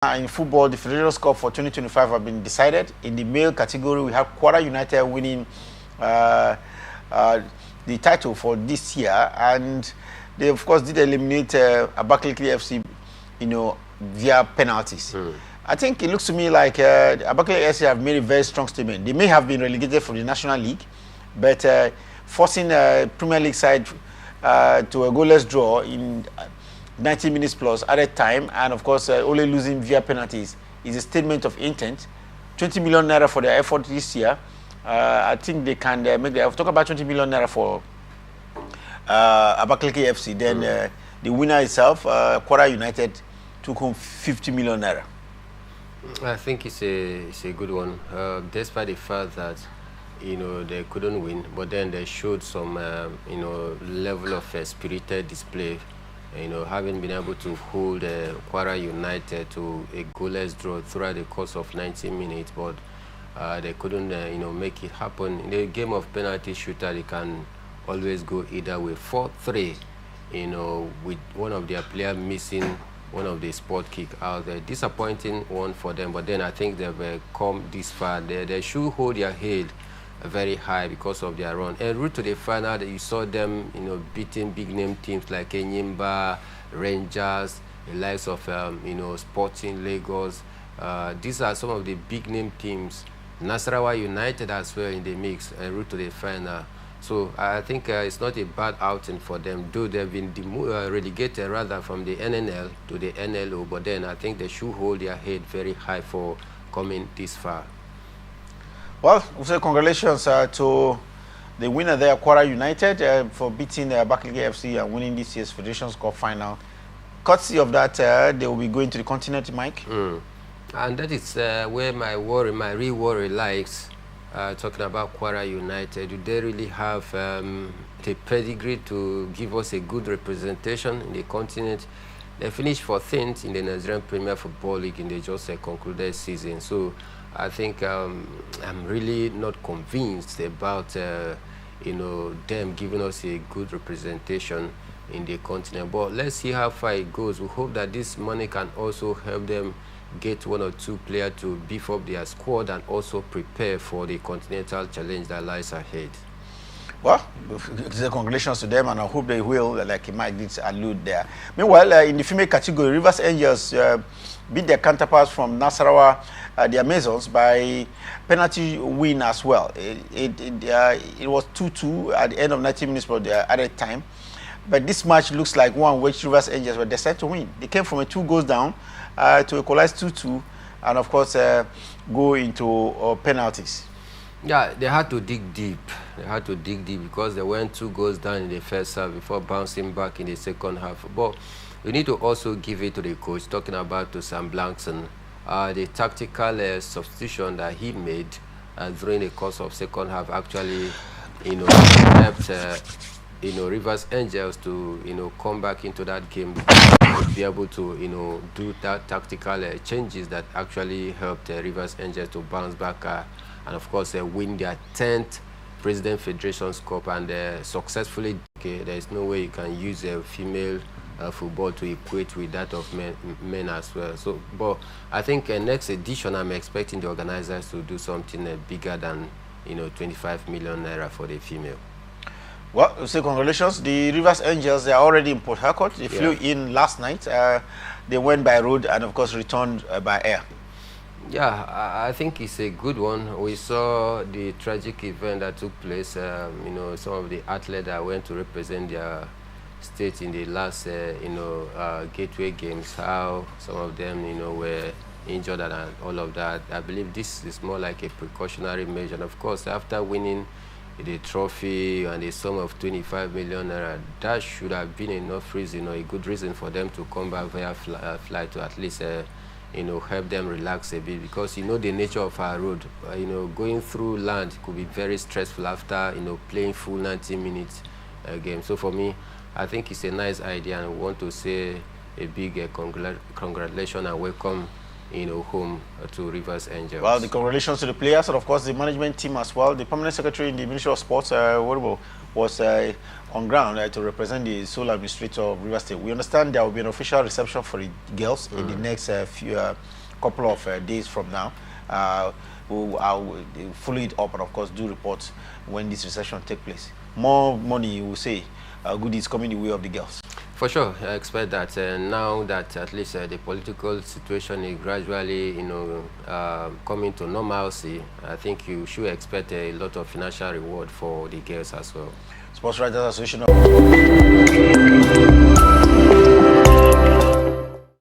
In football, the Federation Cup for 2025 have been decided. In the male category, we have Kwara United winning the title for this year, and they of course did eliminate Abakaliki FC, via penalties. I think it looks to me like Abakaliki FC have made a very strong statement. They may have been relegated from the National League, but forcing a Premier League side to a goalless draw in 90 minutes plus added time, and of course only losing via penalties is a statement of intent. 20 million naira for their effort this year. I think they can make the. I've talked about 20 million naira for Abakaliki FC. Then the winner itself, Kwara United, took home 50 million naira. I think it's a good one, despite the fact that they couldn't win, but then they showed some level of spirited display. Having been able to hold Kwara United to a goalless draw throughout the course of 90 minutes, but they couldn't, make it happen. In the game of penalty shooter, they can always go either way. 4-3, with one of their players missing one of the spot kick out there. Disappointing one for them, but then I think they've come this far. They should hold their head very high because of their run. And route to the final, that you saw them, beating big name teams like Enyimba, Rangers, the likes of, Sporting Lagos. These are some of the big name teams. Nasarawa United as well in the mix, and route to the final. So I think it's not a bad outing for them, though they've been relegated rather from the NNL to the NLO. But then I think they should hold their head very high for coming this far. Well, we'll say congratulations to the winner there, Kwara United, for beating Abakaliki FC and winning this year's Federation Cup final. Courtesy of that, they will be going to the continent, Mike. And that is where my real worry lies. Talking about Kwara United, do they really have the pedigree to give us a good representation in the continent? They finished 14th in the Nigerian Premier Football League in the just concluded season. So I think I'm really not convinced about them giving us a good representation in the continent. But let's see how far it goes. We hope that this money can also help them get one or two players to beef up their squad and also prepare for the continental challenge that lies ahead. Well, congratulations to them, and I hope they will, like Mike did allude there. Meanwhile, in the female category, Rivers Angels beat their counterparts from Nasarawa, the Amazons, by penalty win as well. It was 2-2 at the end of 90 minutes for the added time. But this match looks like one which Rivers Angels were destined to win. They came from a 2 goals down to equalize 2-2, and of course go into penalties. Yeah, they had to dig deep. They had to dig deep because they went 2 goals down in the first half before bouncing back in the second half. But we need to also give it to the coach, talking about to Sam Blankson, the tactical substitution that he made during the course of second half actually, helped Rivers Angels to come back into that game, be able to do that tactical changes that actually helped Rivers Angels to bounce back and of course win their 10th President Federation's Cup, and successfully. There is no way you can use a female football to equate with that of men as well. So, but I think next edition I'm expecting the organizers to do something bigger than 25 million naira for the female. Well, we'll say congratulations. The Rivers Angels, they are already in Port Harcourt. They flew in last night. They went by road and of course returned by air. Yeah, I think it's a good one. We saw the tragic event that took place. Some of the athletes that went to represent their state in the last, Gateway Games, how some of them, were injured and all of that. I believe this is more like a precautionary measure. And of course, after winning the trophy and the sum of 25 million naira, that should have been enough reason, or a good reason for them to come back via flight to at least help them relax a bit, because the nature of our road, going through land could be very stressful after playing full 90 minutes game. So for me, I think it's a nice idea, and I want to say a big congratulations and welcome home to Rivers Angels. Well, the congratulations to the players and of course the management team as well. The permanent secretary in the Ministry of Sports, was on ground to represent the sole administrator of Rivers State. We understand there will be an official reception for the girls in the next couple of days from now. I'll follow it up and of course do reports when this reception take place. More money, you will say, good is coming the way of the girls. For sure, I expect that now that at least the political situation is gradually, coming to normalcy, I think you should expect a lot of financial reward for the girls as well. Sports Writers Association.